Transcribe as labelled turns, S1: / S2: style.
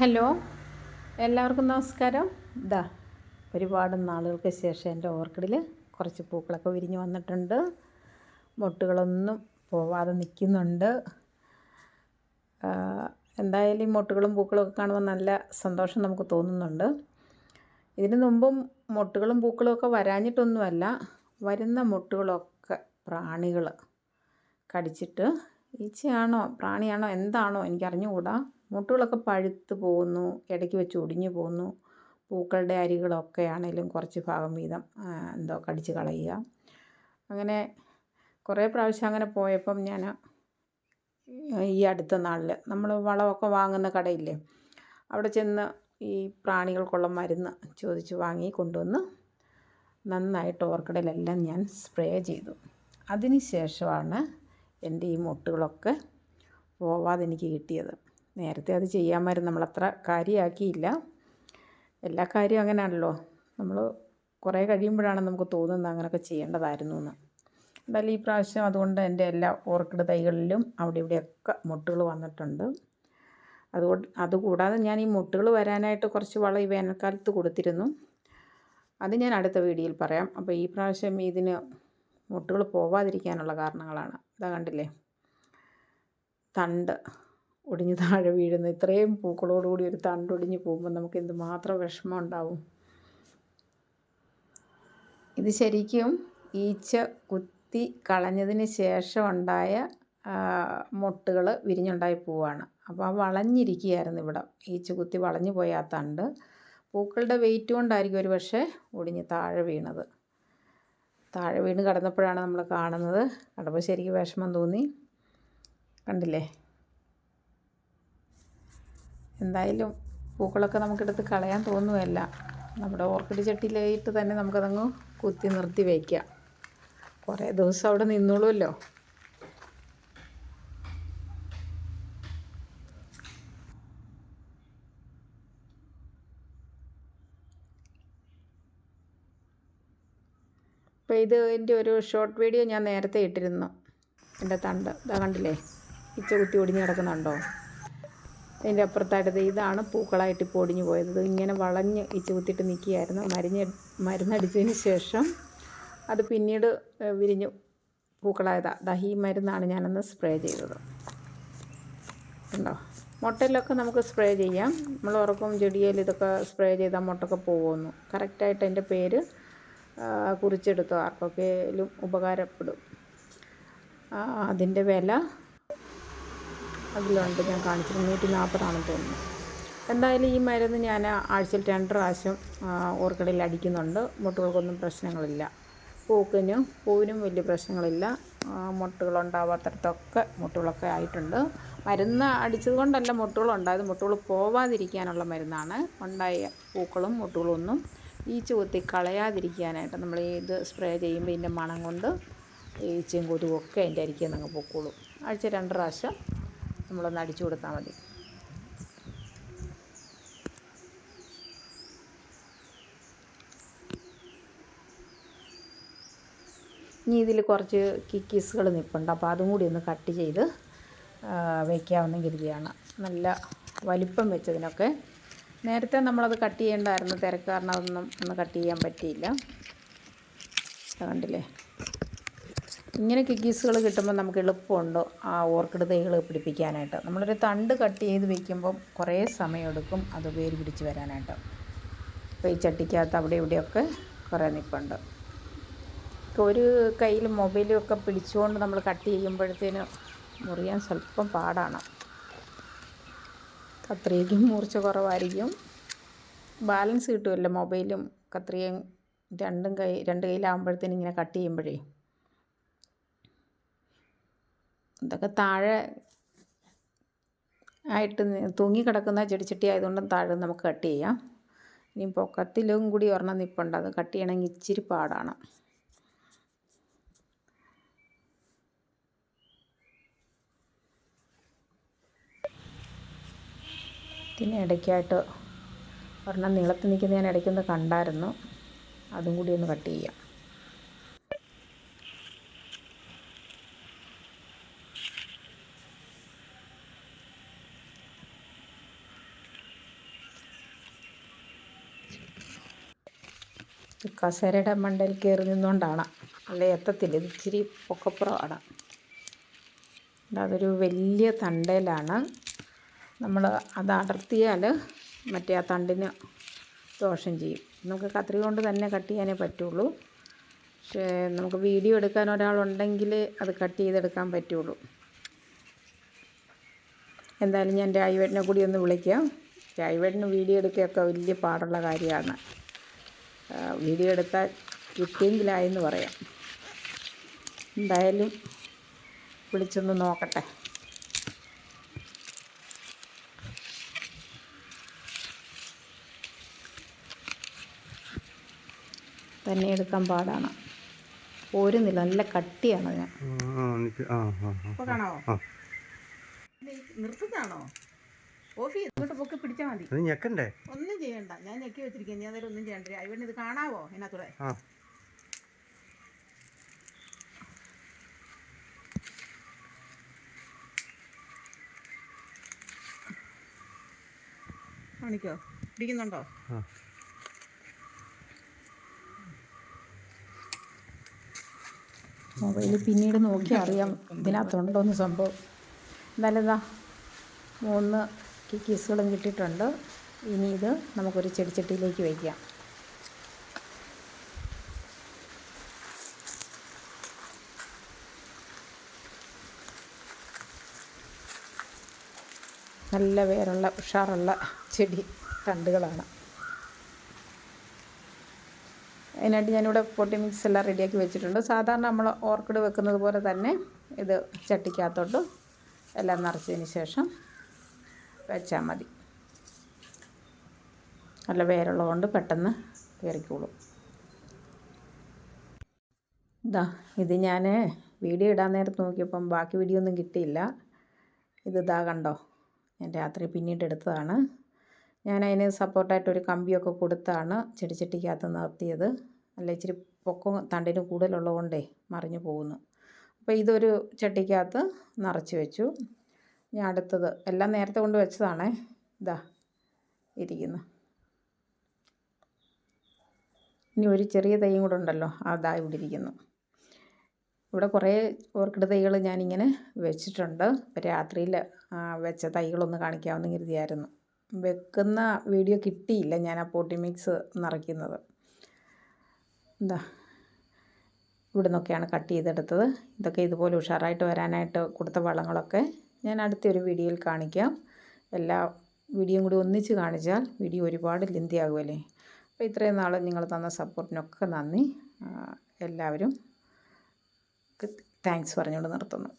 S1: Hello, എല്ലാവർക്കും നമസ്കാരം. ഇതാ ഒരുപാട് നാളുകൾക്ക് ശേഷം എൻ്റെ ഓർക്കിഡിൽ കുറച്ച് പൂക്കളൊക്കെ വിരിഞ്ഞ് വന്നിട്ടുണ്ട്. മൊട്ടുകളൊന്നും പോവാതെ നിൽക്കുന്നുണ്ട്. എന്തായാലും ഈ മൊട്ടുകളും പൂക്കളും ഒക്കെ കാണുമ്പോൾ നല്ല സന്തോഷം നമുക്ക് തോന്നുന്നുണ്ട്. ഇതിനു മുമ്പും മൊട്ടുകളും പൂക്കളും ഒക്കെ വരാഞ്ഞിട്ടൊന്നുമല്ല, വരുന്ന മൊട്ടുകളൊക്കെ പ്രാണികൾ കടിച്ചിട്ട്, ഈച്ചയാണോ പ്രാണിയാണോ എന്താണോ എനിക്കറിഞ്ഞുകൂടാ, മൊട്ടുകളൊക്കെ പഴുത്ത് പോകുന്നു, ഇടയ്ക്ക് വെച്ച് ഒടിഞ്ഞു പോകുന്നു. പൂക്കളുടെ അരികളൊക്കെ ആണെങ്കിലും കുറച്ച് ഭാഗം വീതം എന്തോ കടിച്ച് കളയുക. അങ്ങനെ കുറേ പ്രാവശ്യം അങ്ങനെ പോയപ്പം ഞാൻ ഈ അടുത്ത നാളിൽ നമ്മൾ വളമൊക്കെ വാങ്ങുന്ന കടയില്ലേ, അവിടെ ചെന്ന് ഈ പ്രാണികൾക്കുള്ള മരുന്ന് ചോദിച്ച് വാങ്ങി കൊണ്ടുവന്ന് നന്നായിട്ട് ഓർക്കിഡിലെല്ലാം ഞാൻ സ്പ്രേ ചെയ്തു. അതിന് ശേഷമാണ് എൻ്റെ ഈ മൊട്ടുകളൊക്കെ പോവാതെ എനിക്ക് കിട്ടിയത്. നേരത്തെ അത് ചെയ്യാമായിരുന്നു, നമ്മളത്ര കാര്യമാക്കിയില്ല. എല്ലാ കാര്യവും അങ്ങനെയാണല്ലോ, നമ്മൾ കുറേ കഴിയുമ്പോഴാണ് നമുക്ക് തോന്നുന്നത് അങ്ങനെയൊക്കെ ചെയ്യേണ്ടതായിരുന്നു എന്ന്. എന്തായാലും ഈ പ്രാവശ്യം അതുകൊണ്ട് എൻ്റെ എല്ലാ ഓർക്കിഡ് തൈകളിലും അവിടെ ഇവിടെയൊക്കെ മൊട്ടുകൾ വന്നിട്ടുണ്ട്. അതുകൂടാതെ ഞാൻ ഈ മൊട്ടുകൾ വരാനായിട്ട് കുറച്ച് വളം ഈ വേനൽക്കാലത്ത് കൊടുത്തിരുന്നു. അത് ഞാൻ അടുത്ത വീഡിയോയിൽ പറയാം. അപ്പോൾ ഈ പ്രാവശ്യം ഇതിന് മൊട്ടുകൾ പോവാതിരിക്കാനുള്ള കാരണങ്ങളാണ്. ഇതാ കണ്ടില്ലേ, തണ്ട് ഒടിഞ്ഞ് താഴെ വീഴുന്നു. ഇത്രയും പൂക്കളോടുകൂടി ഒരു തണ്ടൊടിഞ്ഞ് പോകുമ്പോൾ നമുക്ക് എന്തുമാത്രം വിഷമം ഉണ്ടാവും. ഇത് ശരിക്കും ഈച്ച കുത്തി കളഞ്ഞതിന് ശേഷം ഉണ്ടായ മൊട്ടുകൾ വിരിഞ്ഞുണ്ടായ പൂവാണ്. അപ്പോൾ ആ വളഞ്ഞിരിക്കുകയായിരുന്നു ഇവിടെ, ഈച്ച കുത്തി വളഞ്ഞു പോയ ആ തണ്ട്. പൂക്കളുടെ വെയിറ്റ് കൊണ്ടായിരിക്കും ഒരു പക്ഷേ ഒടിഞ്ഞ് താഴെ വീണത്. താഴെ വീണ് കിടന്നപ്പോഴാണ് നമ്മൾ കാണുന്നത്. കണ്ടപ്പോൾ ശരിക്കും വിഷമം തോന്നി. കണ്ടില്ലേ, എന്തായാലും പൂക്കളൊക്കെ നമുക്കെടുത്ത് കളയാൻ തോന്നുകയല്ല. നമ്മുടെ ഓർക്കിഡ് ചട്ടിയിലായിട്ട് തന്നെ നമുക്കതങ്ങ് കുത്തി നിർത്തി വയ്ക്കാം. കുറേ ദിവസം അവിടെ നിന്നോളുമല്ലോ. അപ്പോൾ എൻ്റെ ഒരു ഷോർട്ട് വീഡിയോ ഞാൻ നേരത്തെ ഇട്ടിരുന്നു. എൻ്റെ തണ്ട് ഇതാ കണ്ടില്ലേ, ഈച്ച കുത്തി ഒടിഞ്ഞ് കിടക്കുന്നുണ്ടോ. അതിൻ്റെ അപ്പുറത്തായിട്ട് ഇതാണ് പൂക്കളായിട്ട് ഇപ്പോൾ ഒടിഞ്ഞു പോയത്. ഇങ്ങനെ വളഞ്ഞ് ഈച്ച കുത്തിയിട്ട് നിൽക്കുകയായിരുന്നു. മരുന്നടിച്ചതിന് ശേഷം അത് പിന്നീട് വിരിഞ്ഞ് പൂക്കളായതാണ്. ഈ മരുന്നാണ് ഞാനന്ന് സ്പ്രേ ചെയ്തത്. ഉണ്ടോ, മുട്ടയിലൊക്കെ നമുക്ക് സ്പ്രേ ചെയ്യാം. നമ്മൾ ഉറക്കം ചെടിയിൽ ഇതൊക്കെ സ്പ്രേ ചെയ്താൽ മുട്ടൊക്കെ പോകുന്നു. കറക്റ്റായിട്ട് അതിൻ്റെ പേര് കുറിച്ചെടുത്തോ, ആർക്കൊക്കെയും ഉപകാരപ്പെടും. അതിൻ്റെ വില അതിലുണ്ട്, ഞാൻ കാണിച്ചത് 140 തോന്നുന്നു. എന്തായാലും ഈ മരുന്ന് ഞാൻ ആഴ്ചയിൽ 2 പ്രാവശ്യം ഓർക്കിഡിൽ അടിക്കുന്നുണ്ട്. മുട്ടുകൾക്കൊന്നും പ്രശ്നങ്ങളില്ല. പൂവിനും വലിയ പ്രശ്നങ്ങളില്ല. മുട്ടുകളുണ്ടാവാത്തടത്തൊക്കെ മുട്ടുകളൊക്കെ ആയിട്ടുണ്ട്. മരുന്ന് അടിച്ചത് കൊണ്ടല്ല മുട്ടുകളുണ്ടായത്, മുട്ടുകൾ പോവാതിരിക്കാനുള്ള മരുന്നാണ്. ഉണ്ടായ പൂക്കളും മുട്ടുകളും ഒന്നും ഈച്ച കുത്തി കളയാതിരിക്കാനായിട്ട് നമ്മൾ ഇത് സ്പ്രേ ചെയ്യുമ്പോൾ ഇതിൻ്റെ മണം കൊണ്ട് ഈച്ചയും കൊതുകും ഒക്കെ അതിൻ്റെ അരികിൽ നിന്ന് അങ്ങ് പൊക്കോളും. ആഴ്ച 2 പ്രാവശ്യം നമ്മളൊന്ന് അടിച്ചു കൊടുത്താൽ മതി. ഇനി ഇതിൽ കുറച്ച് കിക്കീസുകൾ നിൽപ്പുണ്ട്, അപ്പോൾ അതും കൂടി ഒന്ന് കട്ട് ചെയ്ത് വയ്ക്കാവുന്ന കരുതിയാണ്. നല്ല വലിപ്പം വെച്ചതിനൊക്കെ നേരത്തെ നമ്മളത് കട്ട് ചെയ്യേണ്ടായിരുന്നു, തിരക്ക് കാരണം അതൊന്നും ഒന്ന് കട്ട് ചെയ്യാൻ പറ്റിയില്ല. കണ്ടില്ലേ, ഇങ്ങനെ കിക്കീസുകൾ കിട്ടുമ്പോൾ നമുക്ക് എളുപ്പമുണ്ട് ആ ഓർക്കിഡ് തൈകൾ പിടിപ്പിക്കാനായിട്ട്. നമ്മളൊരു തണ്ട് കട്ട് ചെയ്ത് വയ്ക്കുമ്പം കുറേ സമയമെടുക്കും അത് വേര് പിടിച്ച് വരാനായിട്ട്. അപ്പോൾ ഈ ചട്ടിക്കകത്ത് അവിടെ ഇവിടെയൊക്കെ കുറേ നിൽപ്പുണ്ട്. ഒരു കയ്യിൽ മൊബൈലും ഒക്കെ പിടിച്ചുകൊണ്ട് നമ്മൾ കട്ട് ചെയ്യുമ്പോഴത്തേന് മുറിയാൻ സ്വല്പം പാടാണ്. കത്രികയ്ക്കും മൂർച്ച കുറവായിരിക്കും. ബാലൻസ് കിട്ടുമല്ലോ മൊബൈലും കത്രികയും രണ്ട് കയ്യിലാകുമ്പോഴത്തേനും ഇങ്ങനെ കട്ട് ചെയ്യുമ്പോഴേ. ഇതൊക്കെ താഴെ ആയിട്ട് തൂങ്ങിക്കിടക്കുന്ന ചെടിച്ചട്ടി ആയതുകൊണ്ട് താഴെ നമുക്ക് കട്ട് ചെയ്യാം. ഇനി പൊക്കത്തിലും കൂടി ഒരെണ്ണം നിൽപ്പുണ്ട്, അത് കട്ട് ചെയ്യണമെങ്കിൽ ഇച്ചിരി പാടാണ്. പിന്നെ ഇടയ്ക്കായിട്ട് ഒരെണ്ണം നീളത്തിൽ നിൽക്കുന്ന ഞാൻ ഇടയ്ക്കൊന്ന് കണ്ടായിരുന്നു, അതും കൂടി ഒന്ന് കട്ട് ചെയ്യാം. കസേരയുടെ മണ്ടയിൽ കയറി നിന്നുകൊണ്ടാണ്, അല്ലെ എത്തത്തില്ല. ഇത് ഇച്ചിരി പൊക്കപ്പുറമാണ്. അതൊരു വലിയ തണ്ടയിലാണ്. നമ്മൾ അത് അടർത്തിയാൽ മറ്റേ ആ തണ്ടിന് ദോഷം ചെയ്യും. നമുക്ക് കത്രിക കൊണ്ട് തന്നെ കട്ട് ചെയ്യാനേ പറ്റുള്ളൂ. പക്ഷേ നമുക്ക് വീഡിയോ എടുക്കാൻ ഒരാളുണ്ടെങ്കിൽ അത് കട്ട് ചെയ്തെടുക്കാൻ പറ്റുള്ളൂ. എന്തായാലും ഞാൻ രാജുവേട്ടനെ കൂടി ഒന്ന് വിളിക്കാം. രാജുവേട്ടന് വീഡിയോ എടുക്കുകയൊക്കെ വലിയ പാടുള്ള കാര്യമാണ്. വീഡിയോ എടുത്താൽ കിട്ടിയെങ്കിലായെന്ന് പറയാം. എന്തായാലും വിളിച്ചൊന്ന് നോക്കട്ടെ. തന്നെ എടുക്കാൻ പാടാണ്. പോരുന്നില്ല, നല്ല കട്ടിയാണ്. ഞാൻ ഇപ്പോൾ കാണാമോ? നിർത്തുന്നതാണോ? ഓഫ് ചെയ്ത് ഇങ്ങോട്ട് പൊക്കി പിടിച്ചാൽ മതി. ഞെക്കണ്ടേ? ഒന്നും ചെയ്യണ്ട, ഞാൻ ഞെക്കി വെച്ചിരിക്കുന്നത്. ഞാൻ ഒന്നും ചെയ്യണ്ട. ഇവിടെ ഇത് കാണാവോ? ഇതിനകത്തൂടെ കാണിക്കോ? പിടിക്കുന്നുണ്ടോ? മൊബൈലിൽ പിന്നീട് നോക്കി അറിയാം ഇതിനകത്തുണ്ടോയെന്ന് സംഭവം. എന്തായാലും ഇതാ 3 കിക്കീസുകളും കിട്ടിയിട്ടുണ്ട്. ഇനി ഇത് നമുക്കൊരു ചെടിച്ചട്ടിയിലേക്ക് വയ്ക്കാം. നല്ല വേരുള്ള ഉഷാറുള്ള ചെടി തണ്ടുകളാണ്. അതിനായിട്ട് ഞാനിവിടെ പോട്ടി മിക്സ് എല്ലാം റെഡിയാക്കി വെച്ചിട്ടുണ്ട്. സാധാരണ നമ്മൾ ഓർക്കിഡ് വെക്കുന്നത് പോലെ തന്നെ ഇത് ചട്ടിക്കകത്തോട്ട് എല്ലാം നിറച്ചതിന് ശേഷം വെച്ചാൽ മതി. നല്ല വേരുള്ളതുകൊണ്ട് പെട്ടെന്ന് കയറിക്കോളും. ഇത് ഞാൻ വീഡിയോ ഇടാൻ നേരത്ത് നോക്കിയപ്പം ബാക്കി വീഡിയോ ഒന്നും കിട്ടിയില്ല. ഇതാ കണ്ടോ, ഞാൻ രാത്രി പിന്നീട് എടുത്തതാണ്. ഞാനതിന് സപ്പോർട്ടായിട്ടൊരു കമ്പിയൊക്കെ കൊടുത്താണ് ചെടിച്ചട്ടിക്കകത്ത് നിർത്തിയത്. അല്ല, ഇച്ചിരി പൊക്കം തണ്ടിന് കൂടുതലുള്ളതുകൊണ്ടേ മറിഞ്ഞു പോകുന്നു. അപ്പോൾ ഇതൊരു ചട്ടിക്കകത്ത് നിറച്ച് വെച്ചു. ഞാൻ അടുത്തത് എല്ലാം നേരത്തെ കൊണ്ട് വെച്ചതാണേ. ഇതാ ഇരിക്കുന്നു. ഇനി ഒരു ചെറിയ തൈയും കൂടെ ഉണ്ടല്ലോ, അതാ ഇവിടെ ഇരിക്കുന്നു. ഇവിടെ കുറേ ഓർക്കിഡ് തൈകൾ ഞാനിങ്ങനെ വെച്ചിട്ടുണ്ട്. രാത്രിയിൽ വെച്ച തൈകളൊന്ന് കാണിക്കാമെന്ന് കരുതിയായിരുന്നു. വെക്കുന്ന വീഡിയോ കിട്ടിയില്ല ഞാൻ ആ പോട്ടി മിക്സ് നിറയ്ക്കുന്നത്. ഇവിടെ നിന്നൊക്കെയാണ് കട്ട് ചെയ്തെടുത്തത്. ഇതൊക്കെ ഇതുപോലെ ഉഷാറായിട്ട് വരാനായിട്ട് കൊടുത്ത വളങ്ങളൊക്കെ ഞാൻ അടുത്തൊരു വീഡിയോയിൽ കാണിക്കാം. എല്ലാ വീഡിയോയും കൂടി ഒന്നിച്ച് കാണിച്ചാൽ വീഡിയോ ഒരുപാട് ലെന്തി ആകുമല്ലേ. അപ്പോൾ ഇത്രയും നാൾ നിങ്ങൾ തന്ന സപ്പോർട്ടിനൊക്കെ നന്ദി. എല്ലാവരും താങ്ക്സ് പറഞ്ഞുകൊണ്ട് നിർത്തുന്നു.